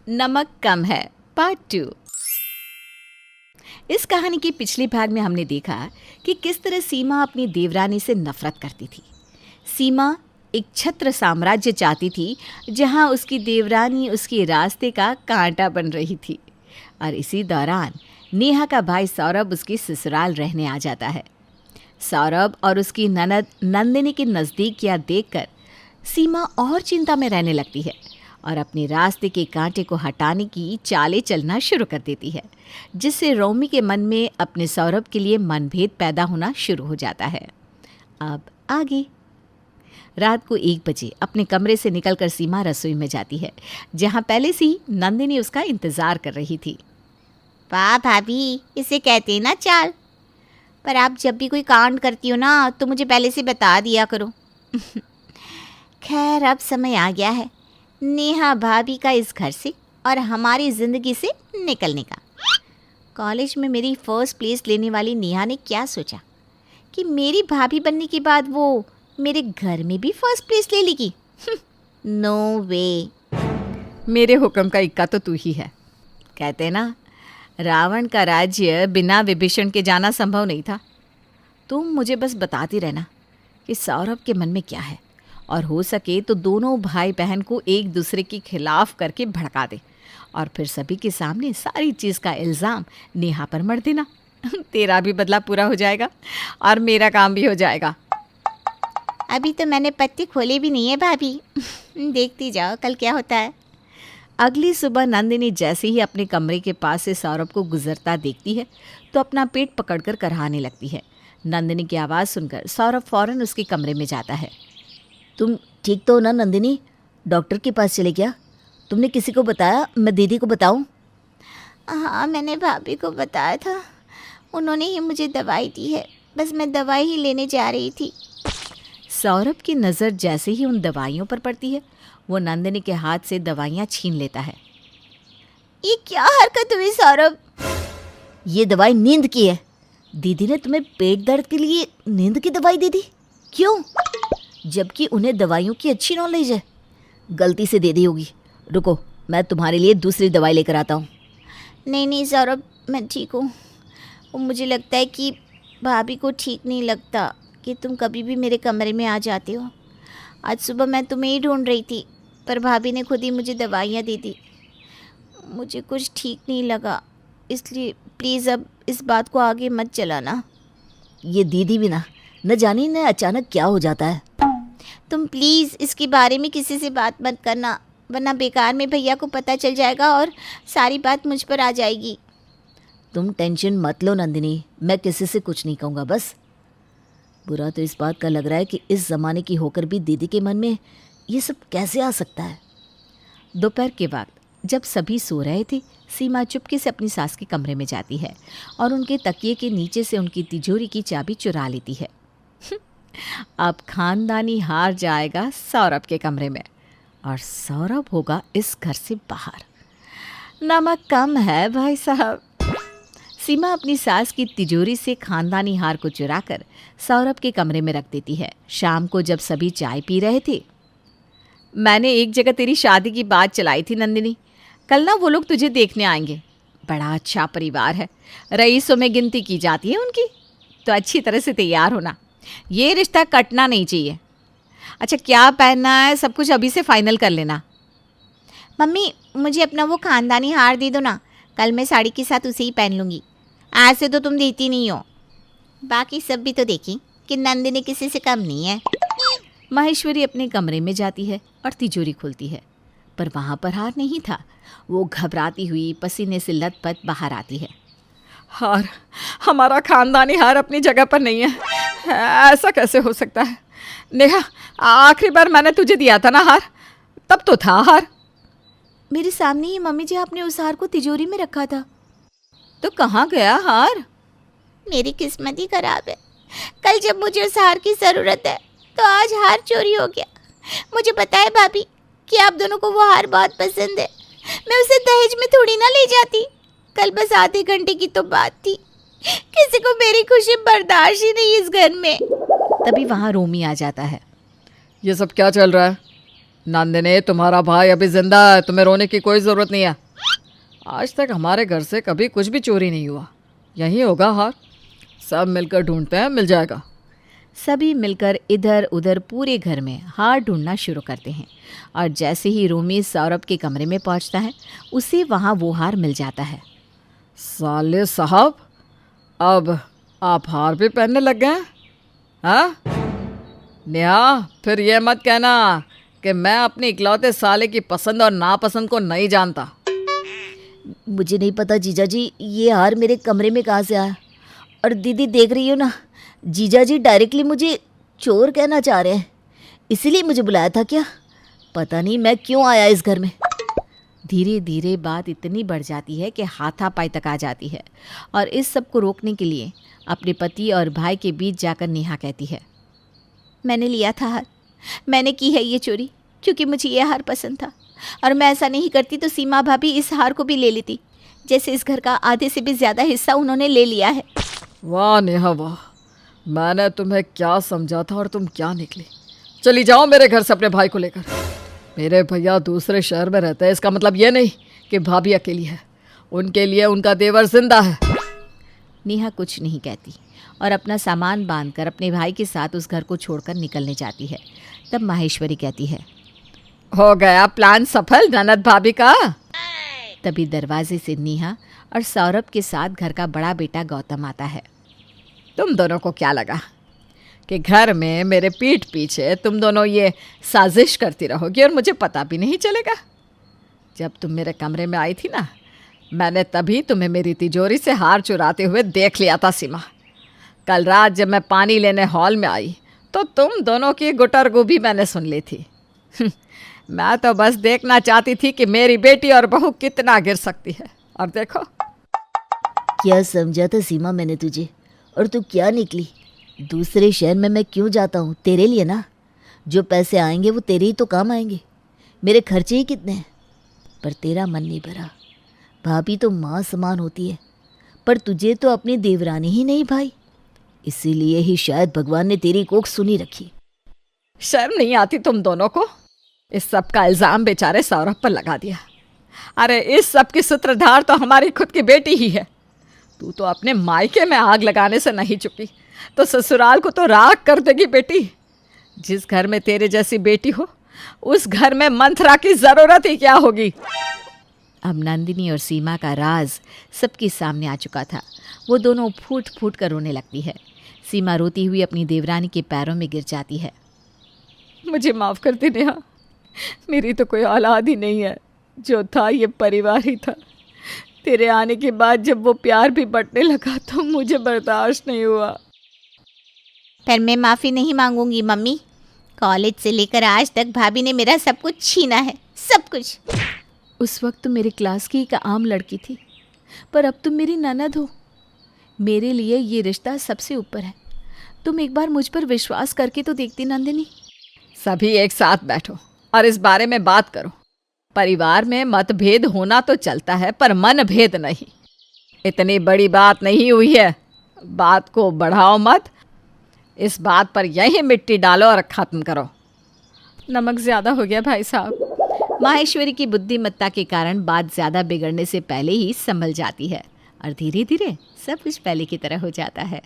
नमक कम है पार्ट 2। इस कहानी के पिछले भाग में हमने देखा कि किस तरह सीमा अपनी देवरानी से नफरत करती थी। सीमा एक छत्र साम्राज्य चाहती थी जहां उसकी देवरानी उसके रास्ते का कांटा बन रही थी। और इसी दौरान नेहा का भाई सौरभ उसके ससुराल रहने आ जाता है। सौरभ और उसकी ननद नंदिनी की नज़दीकियाँ देखकर सीमा और चिंता में रहने लगती है और अपने रास्ते के कांटे को हटाने की चालें चलना शुरू कर देती है, जिससे रोमी के मन में अपने सौरभ के लिए मनभेद पैदा होना शुरू हो जाता है। अब आगे। रात को 1 बजे अपने कमरे से निकलकर सीमा रसोई में जाती है, जहाँ पहले से ही नंदिनी उसका इंतज़ार कर रही थी। वाह भाभी, इसे कहते हैं ना चाल। पर आप जब भी कोई कांड करती हो ना तो मुझे पहले से बता दिया करो। खैर, अब समय आ गया है नेहा भाभी का इस घर से और हमारी ज़िंदगी से निकलने का। कॉलेज में मेरी फर्स्ट प्लेस लेने वाली नेहा ने क्या सोचा कि मेरी भाभी बनने के बाद वो मेरे घर में भी फर्स्ट प्लेस ले लेगी। नो वे। मेरे हुक्म का इक्का तो तू ही है। कहते ना, रावण का राज्य बिना विभीषण के जाना संभव नहीं था। तुम मुझे बस बताती रहना कि सौरभ के मन में क्या है, और हो सके तो दोनों भाई बहन को एक दूसरे के खिलाफ करके भड़का दे और फिर सभी के सामने सारी चीज़ का इल्ज़ाम नेहा पर मढ़ देना। तेरा भी बदला पूरा हो जाएगा और मेरा काम भी हो जाएगा। अभी तो मैंने पत्ते खोले भी नहीं है भाभी। देखती जाओ कल क्या होता है। अगली सुबह नंदिनी जैसे ही अपने कमरे के पास से सौरभ को गुजरता देखती है तो अपना पेट पकड़कर कराहने लगती है। नंदिनी की आवाज़ सुनकर सौरभ फौरन उसके कमरे में जाता है। तुम ठीक तो हो ना नंदिनी? डॉक्टर के पास चले क्या? तुमने किसी को बताया? मैं दीदी को बताऊं? हाँ, मैंने भाभी को बताया था। उन्होंने ही मुझे दवाई दी है। बस मैं दवाई ही लेने जा रही थी। सौरभ की नज़र जैसे ही उन दवाइयों पर पड़ती है वो नंदिनी के हाथ से दवाइयाँ छीन लेता है। ये क्या हरकत हुई सौरभ? ये दवाई नींद की है। दीदी ने तुम्हें पेट दर्द के लिए नींद की दवाई दे दी? क्यों? जबकि उन्हें दवाइयों की अच्छी नॉलेज है। गलती से दे दी होगी। रुको, मैं तुम्हारे लिए दूसरी दवाई लेकर आता हूँ। नहीं सौरभ, मैं ठीक हूँ। मुझे लगता है कि भाभी को ठीक नहीं लगता कि तुम कभी भी मेरे कमरे में आ जाते हो। आज सुबह मैं तुम्हें ही ढूंढ रही थी, पर भाभी ने खुद ही मुझे दवाइयाँ दे दी। मुझे कुछ ठीक नहीं लगा, इसलिए प्लीज़ अब इस बात को आगे मत चलाना। ये दीदी भी ना, न जानी न अचानक क्या हो जाता है। तुम प्लीज़ इसके बारे में किसी से बात मत करना, वरना बेकार में भैया को पता चल जाएगा और सारी बात मुझ पर आ जाएगी। तुम टेंशन मत लो नंदिनी, मैं किसी से कुछ नहीं कहूँगा। बस बुरा तो इस बात का लग रहा है कि इस ज़माने की होकर भी दीदी के मन में ये सब कैसे आ सकता है। दोपहर के वक्त जब सभी सो रहे थे, सीमा चुपके से अपनी सास के कमरे में जाती है और उनके तकिए के नीचे से उनकी तिजोरी की चाबी चुरा लेती है। अब खानदानी हार जाएगा सौरभ के कमरे में और सौरभ होगा इस घर से बाहर। नमक कम है भाई साहब। सीमा अपनी सास की तिजोरी से खानदानी हार को चुराकर सौरभ के कमरे में रख देती है। शाम को जब सभी चाय पी रहे थे, मैंने एक जगह तेरी शादी की बात चलाई थी नंदिनी। कल ना वो लोग तुझे देखने आएंगे। बड़ा अच्छा परिवार है, रईसों में गिनती की जाती है उनकी। तो अच्छी तरह से तैयार होना, ये रिश्ता कटना नहीं चाहिए। अच्छा, क्या पहनना है सब कुछ अभी से फाइनल कर लेना। मम्मी, मुझे अपना वो खानदानी हार दे दो ना, कल मैं साड़ी के साथ उसे ही पहन लूँगी। आज से तो तुम देती नहीं हो। बाकी सब भी तो देखी कि नंदिनी किसी से कम नहीं है। माहेश्वरी अपने कमरे में जाती है और तिजोरी खोलती है, पर वहाँ पर हार नहीं था। वो घबराती हुई पसीने से लथपथ बाहर आती है। हार, हमारा खानदानी हार अपनी जगह पर नहीं है। ऐसा कैसे हो सकता है? नेहा, आखिरी बार मैंने तुझे दिया था ना हार, तब तो था हार। मेरे सामने ही मम्मी जी, आपने उस हार को तिजोरी में रखा था। तो कहाँ गया हार? मेरी किस्मत ही खराब है। कल जब मुझे उस हार की ज़रूरत है तो आज हार चोरी हो गया। मुझे पता है भाभी कि आप दोनों को वो हार बहुत पसंद है। मैं उसे दहेज में थोड़ी ना ले जाती। कल बस आधे घंटे की तो बात थी। किसी को मेरी खुशी बर्दाश्त ही नहीं इस घर में। तभी वहाँ रोमी आ जाता है। ये सब क्या चल रहा है? नंदिनी, तुम्हारा भाई अभी जिंदा है, तुम्हें रोने की कोई ज़रूरत नहीं है। आज तक हमारे घर से कभी कुछ भी चोरी नहीं हुआ। यहीं होगा हार, सब मिलकर ढूंढते हैं, मिल जाएगा। सभी मिलकर इधर उधर पूरे घर में हार ढूंढना शुरू करते हैं और जैसे ही रोमी सौरभ के कमरे में पहुंचता है उसे वहां वो हार मिल जाता है। साले साहब, अब आप हार भी पहनने लग गए हैं? हाँ नेहा, फिर ये मत कहना कि मैं अपनी इकलौते साले की पसंद और नापसंद को नहीं जानता। मुझे नहीं पता जीजा जी, ये हार मेरे कमरे में कहाँ से आया। और दीदी देख रही हो ना, जीजा जी डायरेक्टली मुझे चोर कहना चाह रहे हैं। इसीलिए मुझे बुलाया था क्या? पता नहीं मैं क्यों आया इस घर में। धीरे धीरे बात इतनी बढ़ जाती है कि हाथापाई तक आ जाती है और इस सब को रोकने के लिए अपने पति और भाई के बीच जाकर नेहा कहती है, मैंने लिया था हार, मैंने की है ये चोरी क्योंकि मुझे ये हार पसंद था। और मैं ऐसा नहीं करती तो सीमा भाभी इस हार को भी ले लेती, जैसे इस घर का आधे से भी ज़्यादा हिस्सा उन्होंने ले लिया है। वाह नेहा वाह, मैंने तुम्हें क्या समझा था और तुम क्या निकली। चली जाओ मेरे घर से अपने भाई को लेकर। मेरे भैया दूसरे शहर में रहते हैं, इसका मतलब ये नहीं कि भाभी अकेली है। उनके लिए उनका देवर जिंदा है। नेहा कुछ नहीं कहती और अपना सामान बांधकर अपने भाई के साथ उस घर को छोड़कर निकलने जाती है। तब माहेश्वरी कहती है, हो गया प्लान सफल ननद भाभी का। तभी दरवाजे से नेहा और सौरभ के साथ घर का बड़ा बेटा गौतम आता है। तुम दोनों को क्या लगा कि घर में मेरे पीठ पीछे तुम दोनों ये साजिश करती रहोगी और मुझे पता भी नहीं चलेगा? जब तुम मेरे कमरे में आई थी ना, मैंने तभी तुम्हें मेरी तिजोरी से हार चुराते हुए देख लिया था सीमा। कल रात जब मैं पानी लेने हॉल में आई तो तुम दोनों की गुटरगू भी मैंने सुन ली थी। मैं तो बस देखना चाहती थी कि मेरी बेटी और बहू कितना गिर सकती है, और देखो। क्या समझा था सीमा मैंने तुझे, और तू क्या निकली। दूसरे शहर में मैं क्यों जाता हूँ? तेरे लिए ना। जो पैसे आएंगे वो तेरे ही तो काम आएंगे। मेरे खर्चे ही कितने हैं। पर तेरा मन नहीं भरा। भाभी तो माँ समान होती है, पर तुझे तो अपनी देवरानी ही नहीं भाई। इसीलिए ही शायद भगवान ने तेरी कोख सुनी रखी। शर्म नहीं आती तुम दोनों को? इस सब का इल्ज़ाम बेचारे सौरभ पर लगा दिया। अरे इस सब की सूत्रधार तो हमारी खुद की बेटी ही है। तू तो अपने मायके में आग लगाने से नहीं चुकी, तो ससुराल को तो राख कर देगी बेटी। जिस घर में तेरे जैसी बेटी हो, उस घर में मंथरा की ज़रूरत ही क्या होगी। अब नंदिनी और सीमा का राज सबके सामने आ चुका था। वो दोनों फूट फूट कर रोने लगती है। सीमा रोती हुई अपनी देवरानी के पैरों में गिर जाती है। मुझे माफ़ कर दे नेहा, मेरी तो कोई औलाद ही नहीं है। जो था ये परिवार ही था। तेरे आने के बाद जब वो प्यार भी बंटने लगा तो मुझे बर्दाश्त नहीं हुआ। पर मैं माफ़ी नहीं मांगूंगी मम्मी। कॉलेज से लेकर आज तक भाभी ने मेरा सब कुछ छीना है, सब कुछ। उस वक्त तुम मेरी क्लास की एक आम लड़की थी, पर अब तुम मेरी ननद हो। मेरे लिए ये रिश्ता सबसे ऊपर है। तुम एक बार मुझ पर विश्वास करके तो देखती नंदिनी। सभी एक साथ बैठो और इस बारे में बात करो। परिवार में मतभेद होना तो चलता है, पर मन भेद नहीं। इतनी बड़ी बात नहीं हुई है, बात को बढ़ाओ मत। इस बात पर यही मिट्टी डालो और ख़त्म करो। नमक ज़्यादा हो गया भाई साहब। माहेश्वरी की बुद्धिमत्ता के कारण बात ज़्यादा बिगड़ने से पहले ही संभल जाती है और धीरे धीरे सब कुछ पहले की तरह हो जाता है।